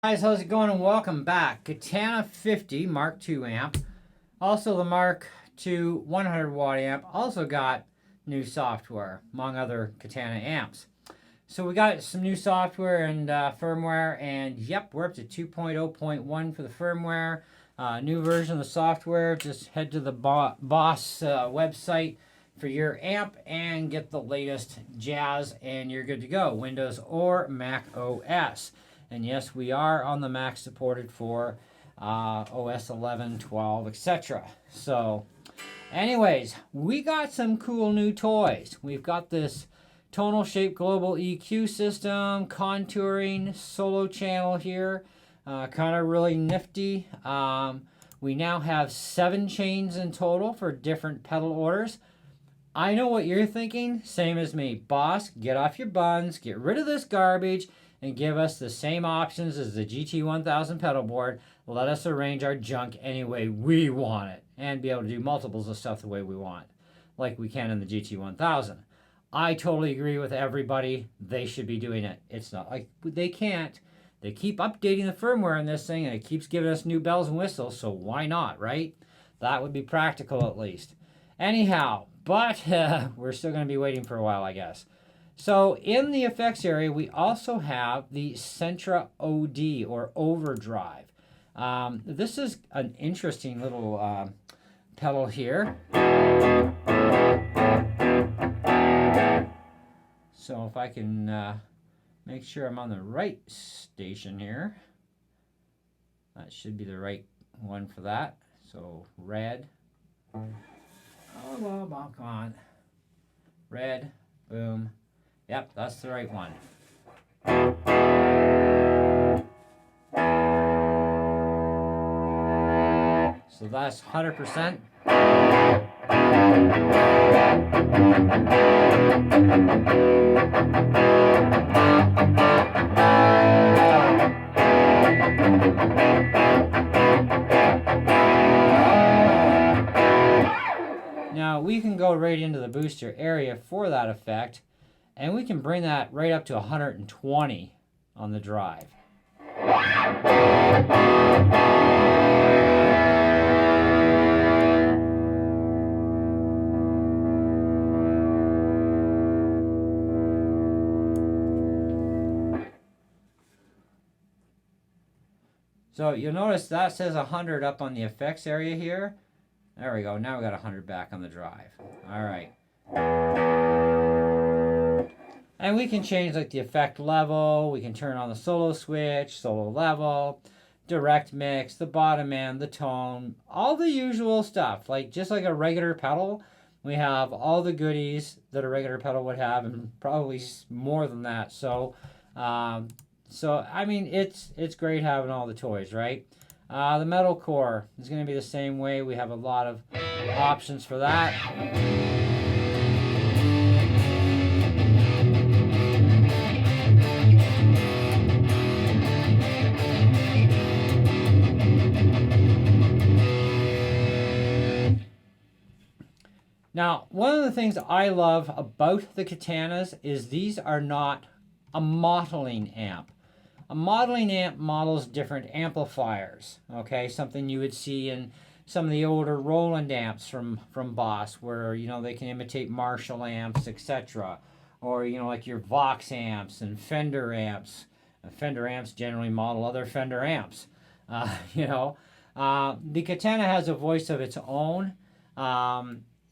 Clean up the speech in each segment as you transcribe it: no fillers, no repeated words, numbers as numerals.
Guys, how's it going and welcome back. Katana 50 Mark II amp. Also the Mark II 100 watt amp also got new software, among other Katana amps. So we got some new software and firmware, and yep, we're up to 2.0.1 for the firmware. New version of the software, just head to the Boss website for your amp and get the latest jazz and you're good to go. Windows or Mac OS. And yes, we are on the Mac supported for OS 11, 12, etc. So, anyways, we got some cool new toys. We've got this tonal shape global EQ system, contouring, solo channel here. Kind of really nifty. We now have 7 chains in total for different pedal orders. I know what you're thinking, same as me. Boss, get off your buns, get rid of this garbage, and give us the same options as the GT1000 pedal board. Let us arrange our junk any way we want it and be able to do multiples of stuff the way we want, like we can in the GT1000. I totally agree with everybody. They should be doing it. It's not like they can't. They keep updating the firmware in this thing and it keeps giving us new bells and whistles, so why not, right? That would be practical at least. Anyhow, but we're still going to be waiting for a while, I guess. So in the effects area, we also have the Sentra Od, or overdrive. This is an interesting little pedal here. So if I can make sure I'm on the right station here. That should be the right one for that. So red. Oh, well, come on. Red, boom. Yep, that's the right one. So that's 100%. Now we can go right into the booster area for that effect. And we can bring that right up to 120 on the drive. So you'll notice that says 100 up on the effects area here. There we go. Now we got 100 back on the drive. All right. And we can change like the effect level. We can turn on the solo switch, solo level, direct mix, the bottom end, the tone, all the usual stuff. Like just like a regular pedal, we have all the goodies that a regular pedal would have, and probably more than that. So I mean, it's great having all the toys, right? The metal core is going to be the same way. We have a lot of options for that. Now, one of the things I love about the Katanas is these are not a modeling amp. A modeling amp models different amplifiers, okay? Something you would see in some of the older Roland amps from Boss, where, you know, they can imitate Marshall amps, etc. Or, you know, like your Vox amps and Fender amps. Fender amps generally model other Fender amps, you know. The Katana has a voice of its own.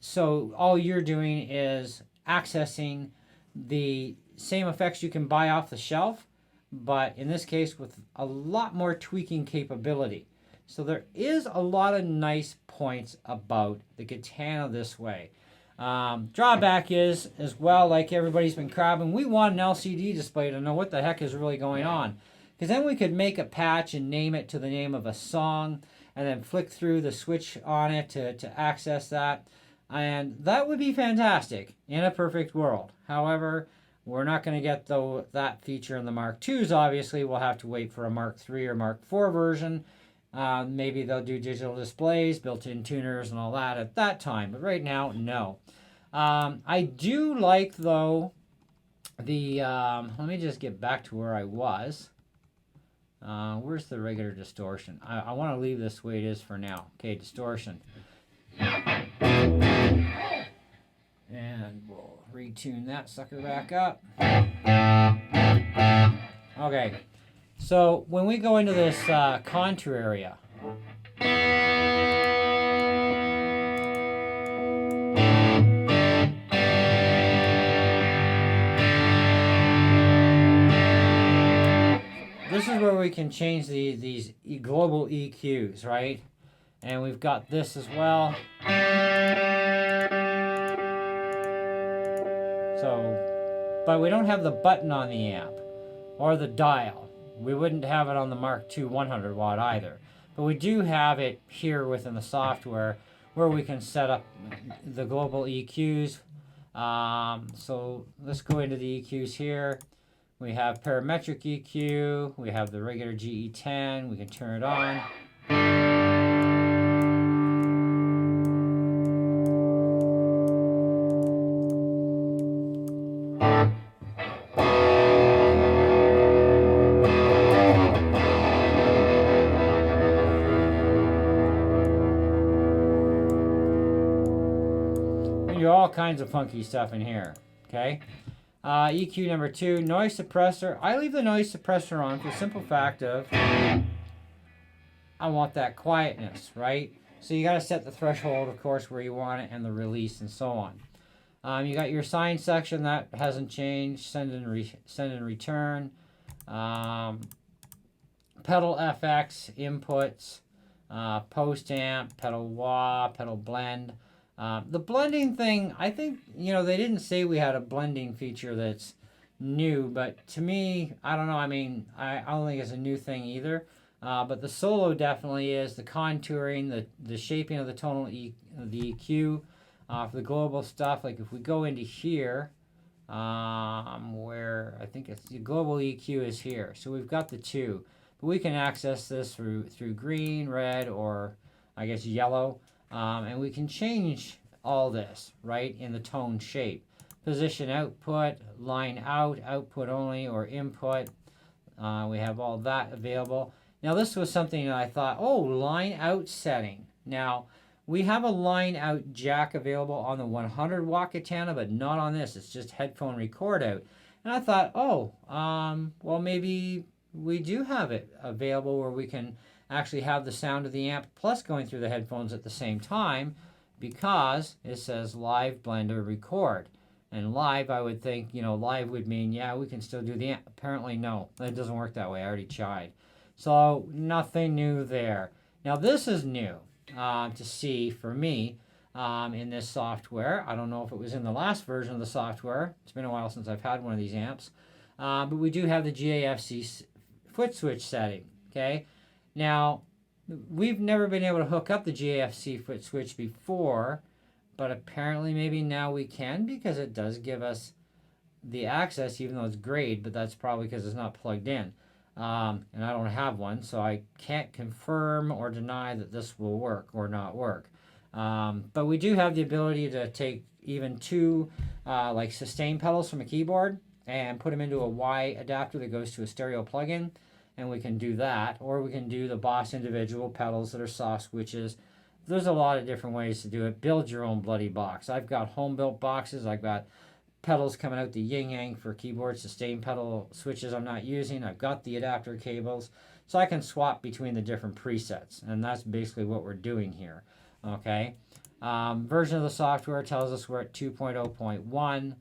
So all you're doing is accessing the same effects you can buy off the shelf, but in this case with a lot more tweaking capability. So there is a lot of nice points about the Katana this way. Drawback is, as well, like everybody's been crabbing, we want an LCD display to know what the heck is really going on. Because then we could make a patch and name it to the name of a song, and then flick through the switch on it to access that. And that would be fantastic in a perfect world. However, we're not going to get that feature in the Mark IIs, obviously. We'll have to wait for a Mark III or Mark IV version. Maybe they'll do digital displays, built-in tuners, and all that at that time. But right now, no. I do like, though, the... let me just get back to where I was. Where's the regular distortion? I want to leave this the way it is for now. Okay, distortion. And we'll retune that sucker back up. Okay, so when we go into this contour area, this is where we can change these global EQs, right? And we've got this as well. So, but we don't have the button on the amp or the dial. We wouldn't have it on the Mark II 100 watt either. But we do have it here within the software where we can set up the global EQs. So let's go into the EQs here. We have parametric EQ. We have the regular GE10. We can turn it on. All kinds of funky stuff in here. Okay. EQ number 2, noise suppressor. I leave the noise suppressor on for the simple fact of I want that quietness, right? So you got to set the threshold, of course, where you want it and the release and so on. You got your sign section that hasn't changed. Send and return. Pedal FX inputs. Post amp, pedal wah, pedal blend. The blending thing, I think, they didn't say we had a blending feature that's new, but to me, I don't know. I mean, I don't think it's a new thing either. But the solo definitely is. The contouring, the shaping of the tonal the EQ, for the global stuff. Like if we go into here, where I think it's the global EQ is here. So we've got the two, but we can access this through green, red, or I guess yellow. And we can change all this, right, in the tone shape. Position output, line out, output only, or input. We have all that available. Now, this was something that I thought, line out setting. Now, we have a line out jack available on the 100 watt Katana, but not on this. It's just headphone record out. And I thought, well, maybe we do have it available where we can actually have the sound of the amp plus going through the headphones at the same time, because it says live blender record. And live, I would think, live would mean, yeah, we can still do the amp. Apparently, no, it doesn't work that way. I already tried. So nothing new there. Now this is new to see for me in this software. I don't know if it was in the last version of the software. It's been a while since I've had one of these amps. But we do have the GAFC foot switch setting, okay? Now, we've never been able to hook up the GAFC foot switch before, but apparently maybe now we can, because it does give us the access, even though it's grayed, but that's probably because it's not plugged in. And I don't have one, so I can't confirm or deny that this will work or not work. But we do have the ability to take even two like sustain pedals from a keyboard and put them into a Y adapter that goes to a stereo plug-in. And we can do that, or we can do the Boss individual pedals that are soft switches. There's a lot of different ways to do it. Build your own bloody box. I've got home-built boxes. I've got pedals coming out the yin-yang for keyboard sustain pedal switches I'm not using. I've got the adapter cables. So I can swap between the different presets, and that's basically what we're doing here. Okay. Version of the software tells us we're at 2.0.1.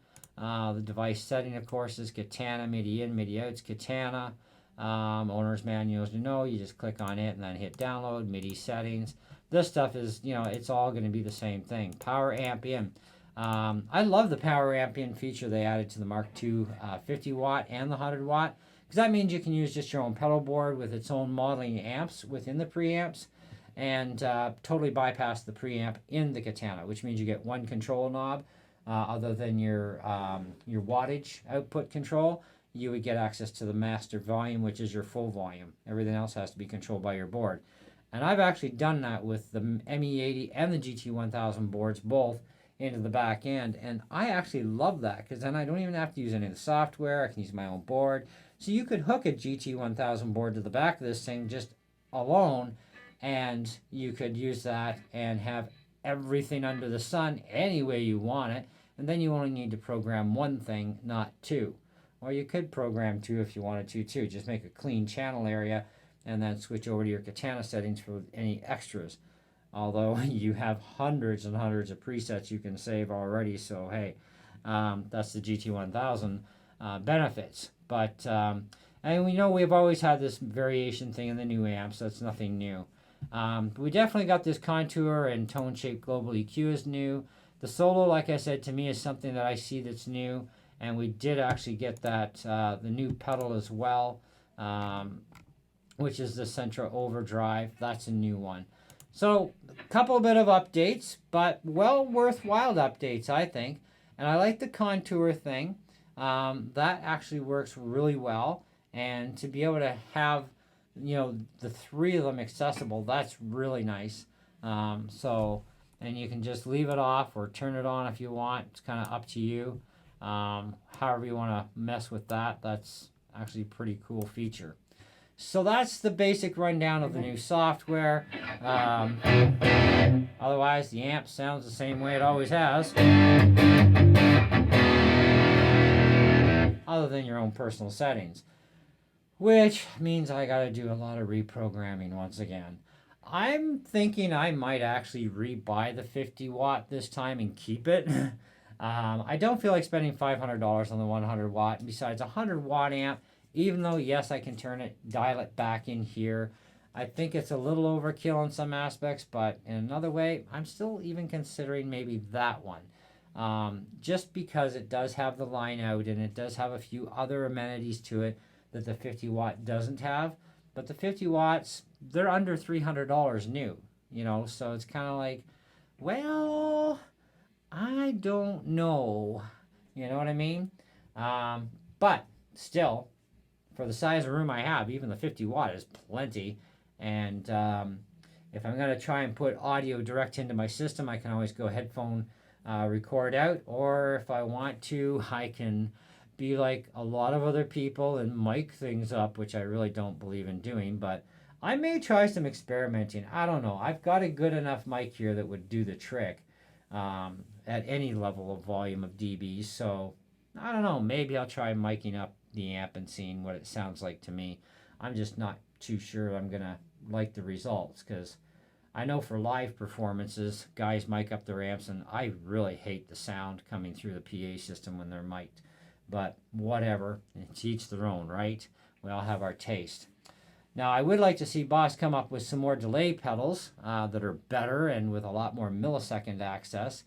The device setting, of course, is Katana. MIDI in, MIDI out. It's Katana. Owner's manual, you just click on it and then hit download, MIDI settings. This stuff is, it's all going to be the same thing. Power amp in. I love the power amp in feature they added to the Mark II 50 watt and the 100 watt, because that means you can use just your own pedal board with its own modeling amps within the preamps and totally bypass the preamp in the Katana, which means you get one control knob other than your wattage output control. You would get access to the master volume, which is your full volume. Everything else has to be controlled by your board. And I've actually done that with the ME80 and the GT1000 boards, both into the back end. And I actually love that, because then I don't even have to use any of the software. I can use my own board. So you could hook a GT1000 board to the back of this thing just alone, and you could use that and have everything under the sun any way you want it, and then you only need to program one thing, not two. Or you could program two if you wanted to too. Just make a clean channel area and then switch over to your Katana settings for any extras. Although you have hundreds and hundreds of presets you can save already, so hey, that's the GT1000 benefits. But and we know we've always had this variation thing in the new amps. That's nothing new. We definitely got this contour and tone shape global EQ is new. The solo, like I said, to me is something that I see that's new, and we did actually get that the new pedal as well, which is the Sentra Overdrive. That's a new one. So a couple bit of updates, but well worthwhile updates, I think. And I like the contour thing. That actually works really well, and to be able to have the three of them accessible, that's really nice. And you can just leave it off or turn it on if you want. It's kind of up to you. However you want to mess with that, that's actually a pretty cool feature. So that's the basic rundown of the new software. Otherwise, the amp sounds the same way it always has, other than your own personal settings, which means I got to do a lot of reprogramming once again. I'm thinking I might actually rebuy the 50 watt this time and keep it. I don't feel like spending $500 on the 100 watt. Besides, a 100 watt amp, even though, yes, I can dial it back in here, I think it's a little overkill in some aspects, but in another way, I'm still even considering maybe that one. Just because it does have the line out and it does have a few other amenities to it that the 50 watt doesn't have. But the 50 watts, they're under $300 new, so it's kind of like, well, I don't know, you know what I mean? But still, for the size of room I have, even the 50 watt is plenty. And if I'm going to try and put audio direct into my system, I can always go headphone record out, or if I want to, I can be like a lot of other people and mic things up, which I really don't believe in doing, but I may try some experimenting. I don't know. I've got a good enough mic here that would do the trick at any level of volume of dBs, so I don't know. Maybe I'll try miking up the amp and seeing what it sounds like to me. I'm just not too sure I'm going to like the results, because I know for live performances, guys mic up their amps, and I really hate the sound coming through the PA system when they're mic'd. But whatever, to each their own, right? We all have our taste. Now, I would like to see Boss come up with some more delay pedals that are better and with a lot more millisecond access.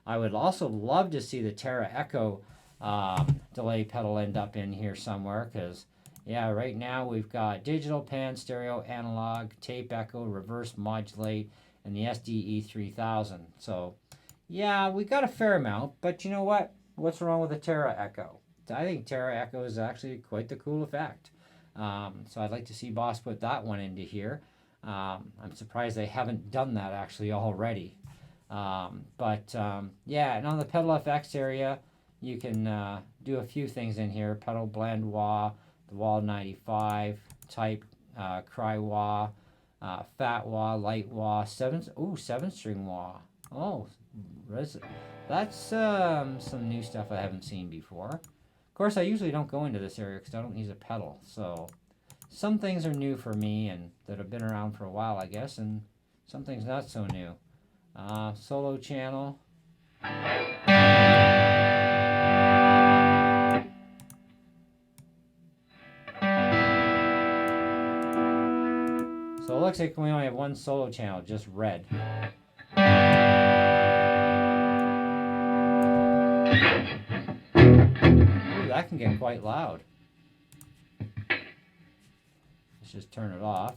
I would also love to see the Terra Echo delay pedal end up in here somewhere, because, yeah, right now we've got digital, pan, stereo, analog, tape echo, reverse modulate, and the SDE 3000. So, yeah, we got a fair amount, but you know what? What's wrong with the Terra Echo? I think Terra Echo is actually quite the cool effect. So I'd like to see Boss put that one into here. I'm surprised they haven't done that actually already. Yeah, and on the pedal effects area, you can do a few things in here. Pedal blend wah, the wall 95, type cry wah, fat wah, light wah, 7-string wah. Oh, that's some new stuff I haven't seen before. Of course, I usually don't go into this area because I don't use a pedal. So some things are new for me and that have been around for a while, I guess, and some things not so new. Solo channel. So it looks like we only have one solo channel, just red. Ooh, that can get quite loud. Let's just turn it off.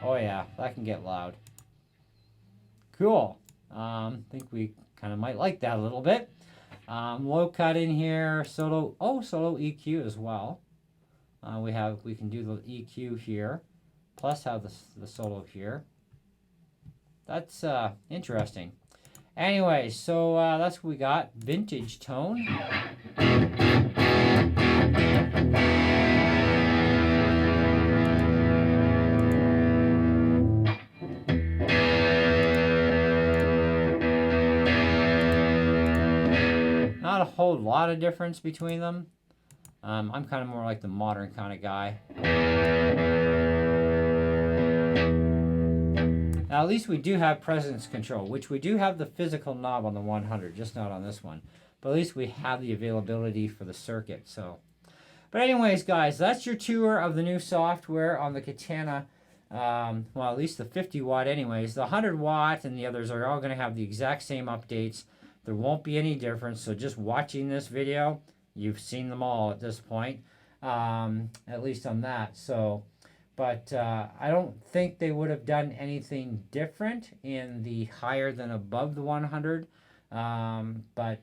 Oh yeah, that can get loud. Cool. I think we kind of might like that a little bit. Low cut in here, solo EQ as well. We can do the EQ here, plus have the solo here. That's interesting. Anyway, so that's what we got. Vintage tone. Not a whole lot of difference between them. I'm kind of more like the modern kind of guy. Now, at least we do have presence control, which we do have the physical knob on the 100, just not on this one. But at least we have the availability for the circuit. So, but anyways, guys, that's your tour of the new software on the Katana. Well, at least the 50 watt anyways. The 100 watt and the others are all going to have the exact same updates. There won't be any difference. So just watching this video, you've seen them all at this point, at least on that. So, but I don't think they would have done anything different in the higher than above the 100. But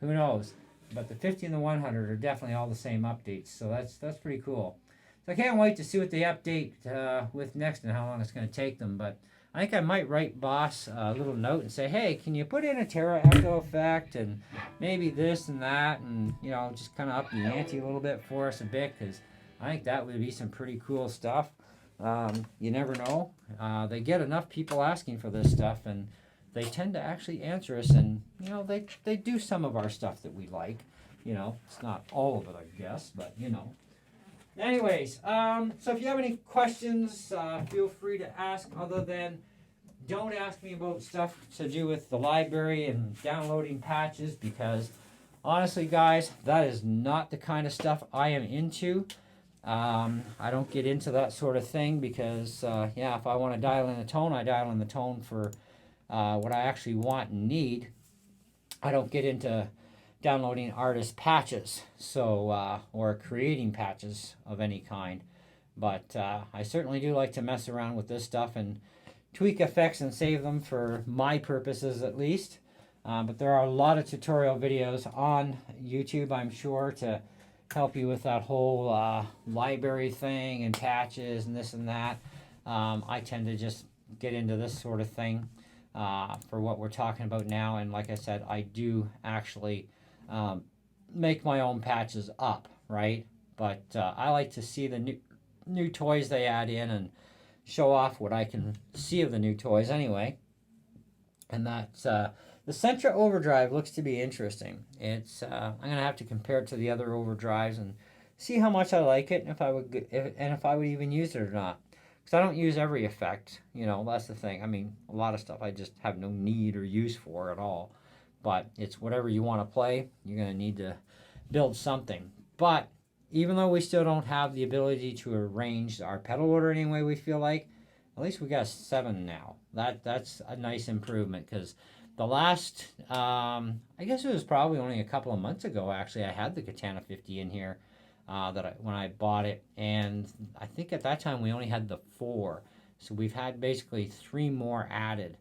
who knows? But the 50 and the 100 are definitely all the same updates. So that's pretty cool. So I can't wait to see what they update with next and how long it's going to take them. But I think I might write Boss a little note and say, hey, can you put in a Terra Echo effect and maybe this and that, and you know, just kind of up the ante a little bit for us a bit, because I think that would be some pretty cool stuff. You never know. They get enough people asking for this stuff, and they tend to actually answer us, and you know, they do some of our stuff that we like. You know, it's not all of it, I guess, but you know. Anyways, so if you have any questions, feel free to ask, other than don't ask me about stuff to do with the library and downloading patches, because honestly, guys, that is not the kind of stuff I am into. I don't get into that sort of thing because, yeah, if I want to dial in the tone, I dial in the tone for what I actually want and need. I don't get into downloading artist patches, so or creating patches of any kind. But I certainly do like to mess around with this stuff and tweak effects and save them for my purposes at least. But there are a lot of tutorial videos on YouTube, I'm sure, to help you with that whole library thing and patches and this and that. I tend to just get into this sort of thing for what we're talking about now. And like I said, I do actually make my own patches up, right? But I like to see the new toys they add in and show off what I can see of the new toys anyway. And that's the Sentra Overdrive looks to be interesting. It's I'm gonna have to compare it to the other overdrives and see how much I like it, and if I would even use it or not. Because I don't use every effect, you know. That's the thing. I mean, a lot of stuff I just have no need or use for at all. But it's whatever you want to play, you're going to need to build something. But even though we still don't have the ability to arrange our pedal order any way we feel like, at least we got 7 now. That's a nice improvement, because the last, I guess it was probably only a couple of months ago, actually, I had the Katana 50 in here when I bought it. And I think at that time we only had the 4. So we've had basically 3 more added.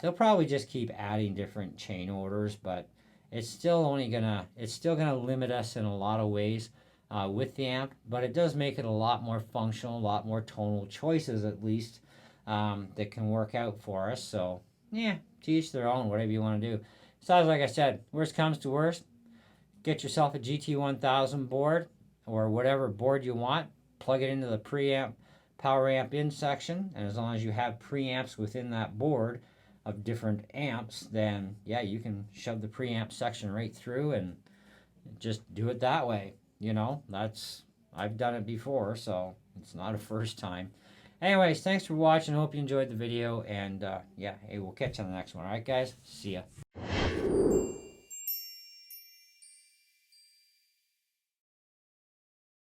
They'll probably just keep adding different chain orders, but it's still gonna limit us in a lot of ways with the amp. But it does make it a lot more functional, a lot more tonal choices at least that can work out for us. So yeah, to each their own, whatever you want to do. Besides, like I said, worst comes to worst, get yourself a GT1000 board or whatever board you want, plug it into the preamp power amp in section, and as long as you have preamps within that board of different amps, then yeah, you can shove the preamp section right through and just do it that way. You know, I've done it before, so it's not a first time. Anyways, thanks for watching. Hope you enjoyed the video, and yeah, hey, we'll catch you on the next one. All right, guys, see ya.